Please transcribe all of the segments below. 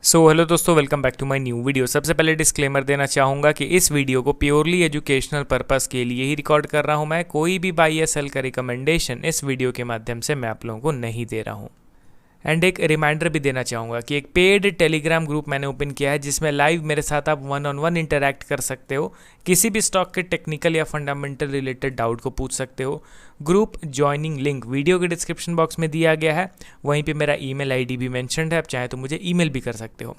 Hello दोस्तों, welcome back to my new video. सबसे पहले डिस्क्लेमर देना चाहूँगा कि इस वीडियो को प्योरली एजुकेशनल पर्पस के लिए ही रिकॉर्ड कर रहा हूँ। मैं कोई भी बाई या सेल का रिकमेंडेशन इस वीडियो के माध्यम से मैं आप लोगों को नहीं दे रहा हूँ। एंड एक रिमाइंडर भी देना चाहूँगा कि एक पेड टेलीग्राम ग्रुप मैंने ओपन किया है जिसमें लाइव मेरे साथ आप वन ऑन वन इंटरैक्ट कर सकते हो, किसी भी स्टॉक के टेक्निकल या फंडामेंटल रिलेटेड डाउट को पूछ सकते हो। ग्रुप ज्वाइनिंग लिंक वीडियो के डिस्क्रिप्शन बॉक्स में दिया गया है, वहीं पे मेरा ईमेल आईडी भी मेंशन्ड है, आप चाहे तो मुझे ईमेल भी कर सकते हो।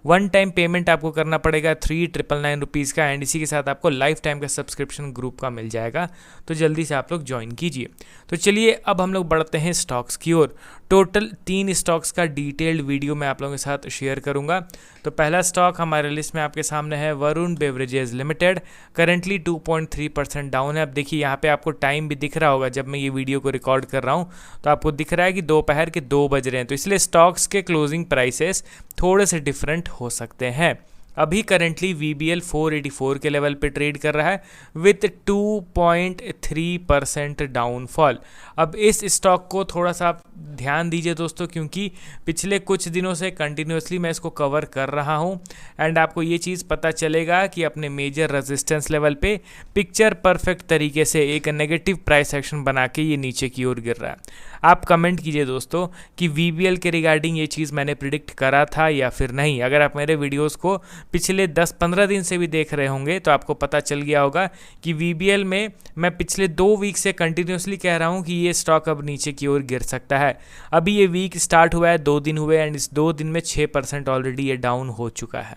वन टाइम पेमेंट आपको करना पड़ेगा 3,999 रुपीज़ का, एंड इसी के साथ आपको लाइफ टाइम का सब्सक्रिप्शन ग्रुप का मिल जाएगा, तो जल्दी से आप लोग ज्वाइन कीजिए। तो चलिए अब हम लोग बढ़ते हैं स्टॉक्स की ओर। टोटल 3 स्टॉक्स का डिटेल्ड वीडियो मैं आप लोगों के साथ शेयर करूंगा। तो पहला स्टॉक हमारे लिस्ट में आपके सामने है Varun beverages limited. Currently 2.3% down है। अब देखिए यहाँ पे आपको टाइम भी दिख रहा होगा, जब मैं ये वीडियो को रिकॉर्ड कर रहा हूँ तो आपको दिख रहा है कि दोपहर के 2 बज रहे हैं, तो इसलिए स्टॉक्स के क्लोजिंग प्राइसेस थोड़े से डिफरेंट हो सकते हैं। अभी करेंटली VBL 484 के लेवल पे ट्रेड कर रहा है विथ 2.3% डाउनफॉल। अब इस स्टॉक को थोड़ा सा आप ध्यान दीजिए दोस्तों, क्योंकि पिछले कुछ दिनों से कंटिन्यूसली मैं इसको कवर कर रहा हूं, एंड आपको ये चीज़ पता चलेगा कि अपने मेजर रेजिस्टेंस लेवल पे पिक्चर परफेक्ट तरीके से एक नेगेटिव प्राइस एक्शन बना के ये नीचे की ओर गिर रहा है। आप कमेंट कीजिए दोस्तों कि VBL के रिगार्डिंग ये चीज़ मैंने प्रिडिक्ट करा था या फिर नहीं। अगर आप मेरे वीडियोस को पिछले 10-15 दिन से भी देख रहे होंगे तो आपको पता चल गया होगा कि VBL में मैं पिछले 2 वीक से कंटिन्यूसली कह रहा हूँ कि ये स्टॉक अब नीचे की ओर गिर सकता है। अभी ये वीक स्टार्ट हुआ है, 2 दिन हुए, एंड इस 2 दिन में 6% ऑलरेडी ये डाउन हो चुका है।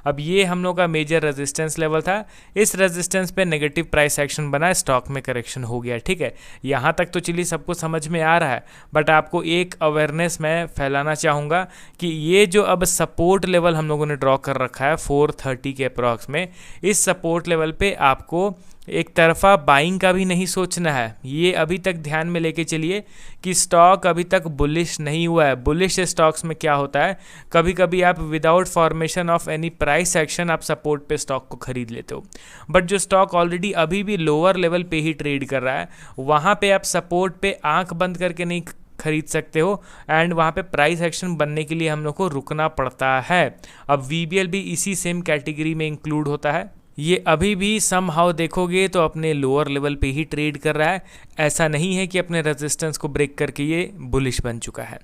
अब ये हम लोग का मेजर रेजिस्टेंस लेवल था, इस रेजिस्टेंस पे नेगेटिव प्राइस एक्शन बना, स्टॉक में करेक्शन हो गया। ठीक है, यहाँ तक तो चलिए सबको समझ में आ रहा है, बट आपको एक अवेयरनेस मैं फैलाना चाहूँगा कि ये जो अब सपोर्ट लेवल हम लोगों ने ड्रॉ कर रखा है 430 के अप्रॉक्स में, इस सपोर्ट लेवल पे आपको एक तरफा बाइंग का भी नहीं सोचना है। ये अभी तक ध्यान में लेके चलिए कि स्टॉक अभी तक बुलिश नहीं हुआ है। बुलिश स्टॉक्स में क्या होता है, कभी कभी आप without formation of any price action आप सपोर्ट पे स्टॉक को खरीद लेते हो, बट जो स्टॉक ऑलरेडी अभी भी लोअर लेवल पे ही ट्रेड कर रहा है, वहाँ पे आप सपोर्ट पे आंख बंद करके नहीं खरीद सकते हो, एंड वहाँ पे प्राइस एक्शन बनने के लिए हम लोग को रुकना पड़ता है। अब VBL भी इसी सेम कैटेगरी में इंक्लूड होता है। ये अभी भी समहाउ देखोगे तो अपने लोअर लेवल पे ही ट्रेड कर रहा है, ऐसा नहीं है कि अपने रेजिस्टेंस को ब्रेक करके ये बुलिश बन चुका है।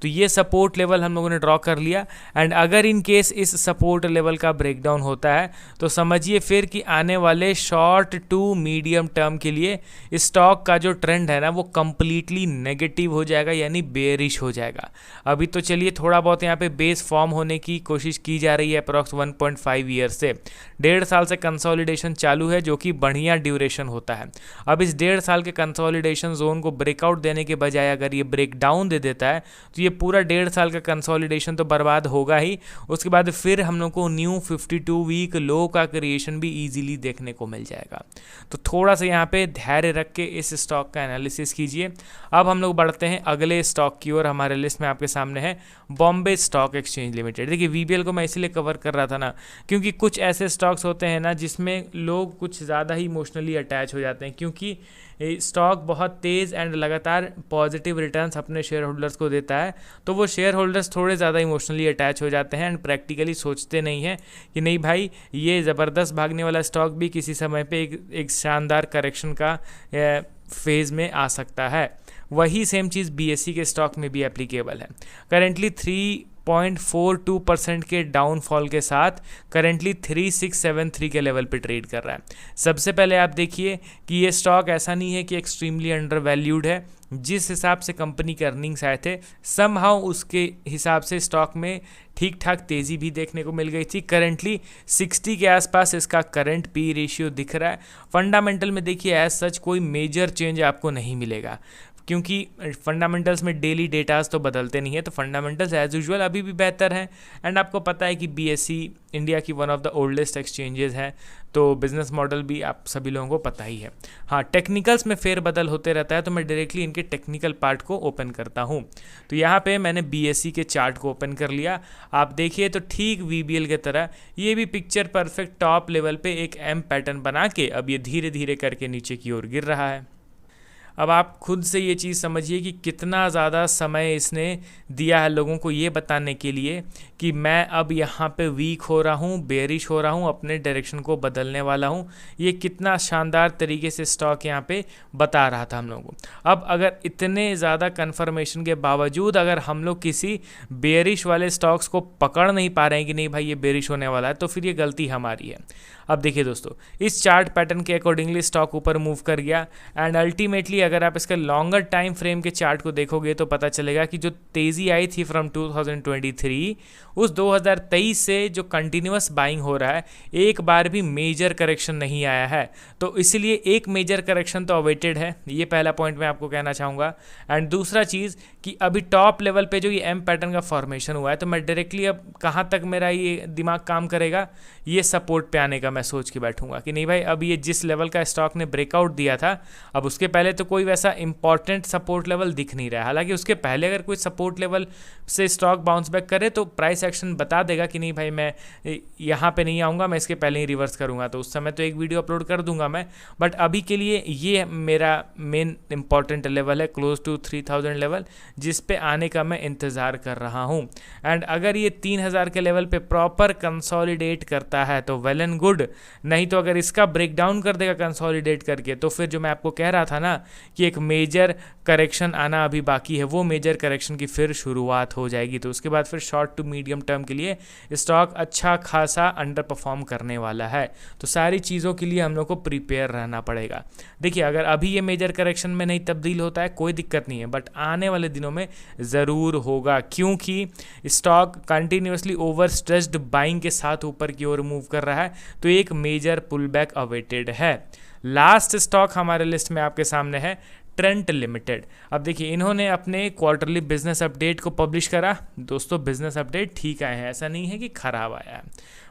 तो ये सपोर्ट लेवल हम लोगों ने ड्रॉ कर लिया, एंड अगर इन केस इस सपोर्ट लेवल का ब्रेकडाउन होता है तो समझिए फिर कि आने वाले शॉर्ट टू मीडियम टर्म के लिए स्टॉक का जो ट्रेंड है ना वो कंप्लीटली नेगेटिव हो जाएगा, यानी बेयरिश हो जाएगा। अभी तो चलिए थोड़ा बहुत यहाँ पे बेस फॉर्म होने की कोशिश की जा रही है अप्रॉक्स 1.5 ईयर से, 1.5 साल से कंसोलिडेशन चालू है, जो कि बढ़िया ड्यूरेशन होता है। अब इस 1.5 साल के कंसोलिडेशन जोन को ब्रेकआउट देने के बजाय अगर ये ब्रेक डाउन दे देता है तो ये पूरा 1.5 साल का कंसोलिडेशन तो बर्बाद होगा ही, उसके बाद फिर हम लोग को न्यू 52 वीक लो का क्रिएशन भी इजीली देखने को मिल जाएगा। तो थोड़ा सा यहाँ पे धैर्य रख के इस स्टॉक का एनालिसिस कीजिए। अब हम लोग बढ़ते हैं अगले स्टॉक की ओर। हमारे लिस्ट में आपके सामने है बॉम्बे स्टॉक एक्सचेंज लिमिटेड। देखिए VBL को मैं इसलिए कवर कर रहा था ना, क्योंकि कुछ ऐसे स्टॉक्स होते हैं ना जिसमें लोग कुछ ज़्यादा ही इमोशनली अटैच हो जाते हैं, क्योंकि स्टॉक बहुत तेज़ एंड लगातार पॉजिटिव रिटर्न्स अपने शेयर होल्डर्स को देता है, तो वो शेयर होल्डर्स थोड़े ज़्यादा इमोशनली अटैच हो जाते हैं एंड प्रैक्टिकली सोचते नहीं हैं कि नहीं भाई ये ज़बरदस्त भागने वाला स्टॉक भी किसी समय पे एक शानदार करेक्शन का फेज़ में आ सकता है। वही सेम चीज़ BSE के स्टॉक में भी एप्लीकेबल है। करेंटली 3.42% के डाउनफॉल के साथ करेंटली 3673 के लेवल पे ट्रेड कर रहा है। सबसे पहले आप देखिए कि ये स्टॉक ऐसा नहीं है कि एक्सट्रीमली अंडर वैल्यूड है। जिस हिसाब से कंपनी के अर्निंग्स आए थे समहाउ उसके हिसाब से स्टॉक में ठीक ठाक तेज़ी भी देखने को मिल गई थी। करेंटली 60 के आसपास इसका करंट P रेशियो दिख रहा है। फंडामेंटल में देखिए एज सच कोई मेजर चेंज आपको नहीं मिलेगा, क्योंकि फंडामेंटल्स में डेली डेटाज तो बदलते नहीं है, तो फंडामेंटल्स एज यूजुअल अभी भी बेहतर हैं। एंड आपको पता है कि BSE इंडिया की one of the oldest exchanges है, तो बिजनेस मॉडल भी आप सभी लोगों को पता ही है। हाँ, टेक्निकल्स में फेरबदल होते रहता है, तो मैं डायरेक्टली इनके टेक्निकल पार्ट को ओपन करता हूँ। तो यहाँ पे मैंने BSE के चार्ट को ओपन कर लिया। आप देखिए तो ठीक VBL की तरह ये भी पिक्चर परफेक्ट टॉप लेवल पे एक M पैटर्न बना के अब ये धीरे धीरे करके नीचे की ओर गिर रहा है। अब आप खुद से ये चीज़ समझिए कि कितना ज़्यादा समय इसने दिया है लोगों को ये बताने के लिए कि मैं अब यहाँ पे वीक हो रहा हूँ, बेरिश हो रहा हूँ, अपने डायरेक्शन को बदलने वाला हूँ। ये कितना शानदार तरीके से स्टॉक यहाँ पे बता रहा था हम लोगों को। अब अगर इतने ज़्यादा कन्फर्मेशन के बावजूद अगर हम लोग किसी बेरिश वाले स्टॉक्स को पकड़ नहीं पा रहे हैं कि नहीं भाई ये बेरिश होने वाला है, तो फिर ये गलती हमारी है। अब देखिए दोस्तों, इस चार्ट पैटर्न के अकॉर्डिंगली स्टॉक ऊपर मूव कर गया एंड अल्टीमेटली अगर आप इसके लॉन्गर टाइम फ्रेम के चार्ट को देखोगे तो पता चलेगा कि जो तेज़ी आई थी फ्रॉम 2023 उस 2023 से जो कंटिन्यूअस बाइंग हो रहा है, एक बार भी मेजर करेक्शन नहीं आया है। तो इसलिए एक मेजर करेक्शन तो अवेटेड है, ये पहला पॉइंट मैं आपको कहना चाहूँगा। एंड दूसरा चीज़ कि अभी टॉप लेवल पे जो ये एम पैटर्न का फॉर्मेशन हुआ है, तो मैं डायरेक्टली अब कहाँ तक मेरा ये दिमाग काम करेगा, ये सपोर्ट पे आने का मैं सोच के बैठूंगा कि नहीं भाई अब ये जिस लेवल का स्टॉक ने ब्रेकआउट दिया था, अब उसके पहले तो कोई वैसा इंपॉर्टेंट सपोर्ट लेवल दिख नहीं रहा है। हालांकि उसके पहले अगर कोई सपोर्ट लेवल से स्टॉक बाउंस बैक करे तो प्राइस एक्शन बता देगा कि नहीं भाई मैं यहाँ पे नहीं आऊँगा, मैं इसके पहले ही रिवर्स करूँगा, तो उस समय तो एक वीडियो अपलोड कर दूंगा मैं। बट अभी के लिए ये मेरा मेन इंपॉर्टेंट लेवल है, क्लोज टू 3000 लेवल, जिस पे आने का मैं इंतज़ार कर रहा हूँ। एंड अगर ये 3000 के लेवल पे प्रॉपर कंसोलिडेट करता है तो वेल एंड गुड, नहीं तो अगर इसका ब्रेक डाउन कर देगा कंसोलिडेट करके, तो फिर जो मैं आपको कह रहा था ना कि एक मेजर करेक्शन आना अभी बाकी है, वो मेजर करेक्शन की फिर शुरुआत हो जाएगी। तो उसके बाद फिर शॉर्ट टू मीडियम टर्म के लिए स्टॉक अच्छा खासा अंडर परफॉर्म करने वाला है। तो सारी चीज़ों के लिए हम लोग को प्रिपेयर रहना पड़ेगा। देखिए अगर अभी ये मेजर करेक्शन में नहीं तब्दील होता है कोई दिक्कत नहीं है, बट आने वाले दिनों में ज़रूर होगा, क्योंकि stock continuously over stressed buying के साथ ऊपर की ओर मूव कर रहा है, तो एक मेजर पुल बैक अवेटेड है। लास्ट स्टॉक हमारे लिस्ट में आपके सामने है ट्रेंट लिमिटेड। अब देखिए इन्होंने अपने क्वार्टरली बिजनेस अपडेट को पब्लिश करा। दोस्तों बिजनेस अपडेट ठीक आए हैं, ऐसा नहीं है कि खराब आया है,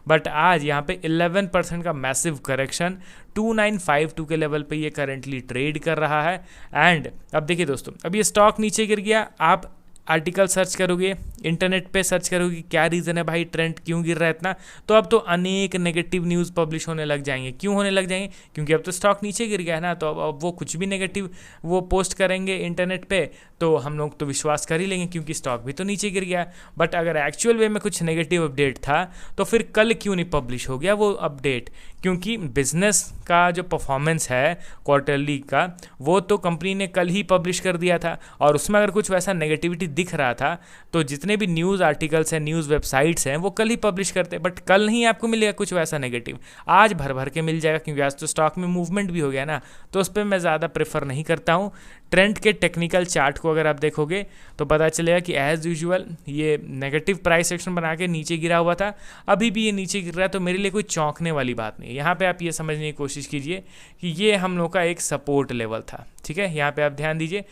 बट आज यहाँ पे 11% का मैसिव करेक्शन 2952 के लेवल पे ये करेंटली ट्रेड कर रहा है। एंड अब देखिए दोस्तों, अब ये स्टॉक नीचे गिर गया, आप आर्टिकल सर्च करोगे, इंटरनेट पे सर्च करोगे क्या रीज़न है भाई ट्रेंड क्यों गिर रहा है इतना, तो अब तो अनेक नेगेटिव न्यूज़ पब्लिश होने लग जाएंगे। क्यों होने लग जाएंगे? क्योंकि अब तो स्टॉक नीचे गिर गया है ना, तो अब वो कुछ भी नेगेटिव वो पोस्ट करेंगे इंटरनेट पे तो हम लोग तो विश्वास कर ही लेंगे क्योंकि स्टॉक भी तो नीचे गिर गया। बट अगर एक्चुअल वे में कुछ नेगेटिव अपडेट था तो फिर कल क्यों नहीं पब्लिश हो गया वो अपडेट? क्योंकि बिजनेस का जो परफॉर्मेंस है क्वार्टरली का, वो तो कंपनी ने कल ही पब्लिश कर दिया था, और उसमें अगर कुछ वैसा नेगेटिविटी दिख रहा था तो जितने भी न्यूज़ आर्टिकल्स हैं, न्यूज़ वेबसाइट्स हैं, वो कल ही पब्लिश करते। बट कल नहीं आपको मिलेगा कुछ वैसा नेगेटिव, आज भर भर के मिल जाएगा, क्योंकि आज तो स्टॉक में मूवमेंट भी हो गया ना, तो उस पर मैं ज़्यादा प्रेफर नहीं करता हूँ। ट्रेंड के टेक्निकल चार्ट को अगर आप देखोगे तो पता चलेगा कि एज़ यूजुअल ये नेगेटिव प्राइस एक्शन बना के नीचे गिरा हुआ था, अभी भी ये नीचे गिर रहा है, तो मेरे लिए कोई चौंकने वाली बात नहीं है। यहाँ पे आप ये समझने की कोशिश कीजिए कि ये हम लोग का एक सपोर्ट लेवल था, ठीक है। यहाँ पे आप ध्यान दीजिए,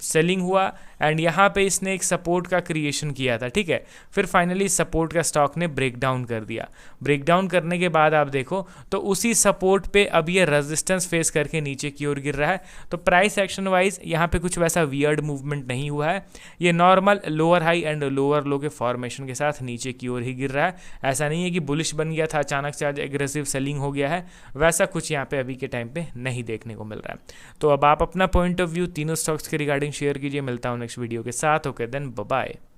सेलिंग हुआ एंड यहाँ पे इसने एक सपोर्ट का क्रिएशन किया था, ठीक है। फिर फाइनली सपोर्ट का स्टॉक ने ब्रेक डाउन कर दिया। ब्रेक डाउन करने के बाद आप देखो तो उसी सपोर्ट पे अब ये रेजिस्टेंस फेस करके नीचे की ओर गिर रहा है। तो प्राइस एक्शन वाइज यहाँ पे कुछ वैसा वियर्ड मूवमेंट नहीं हुआ है, ये normal lower high and lower लो के फॉर्मेशन के साथ नीचे की ओर ही गिर रहा है। ऐसा नहीं है कि बुलिश बन गया था, अचानक से आज एग्रेसिव सेलिंग हो गया है, वैसा कुछ यहाँ पे अभी के टाइम पे नहीं देखने को मिल रहा है। तो अब आप अपना पॉइंट ऑफ व्यू तीनों स्टॉक्स के रिगार्डिंग शेयर कीजिए। मिलता हूँ नेक्स्ट वीडियो के साथ। Okay then, bye bye.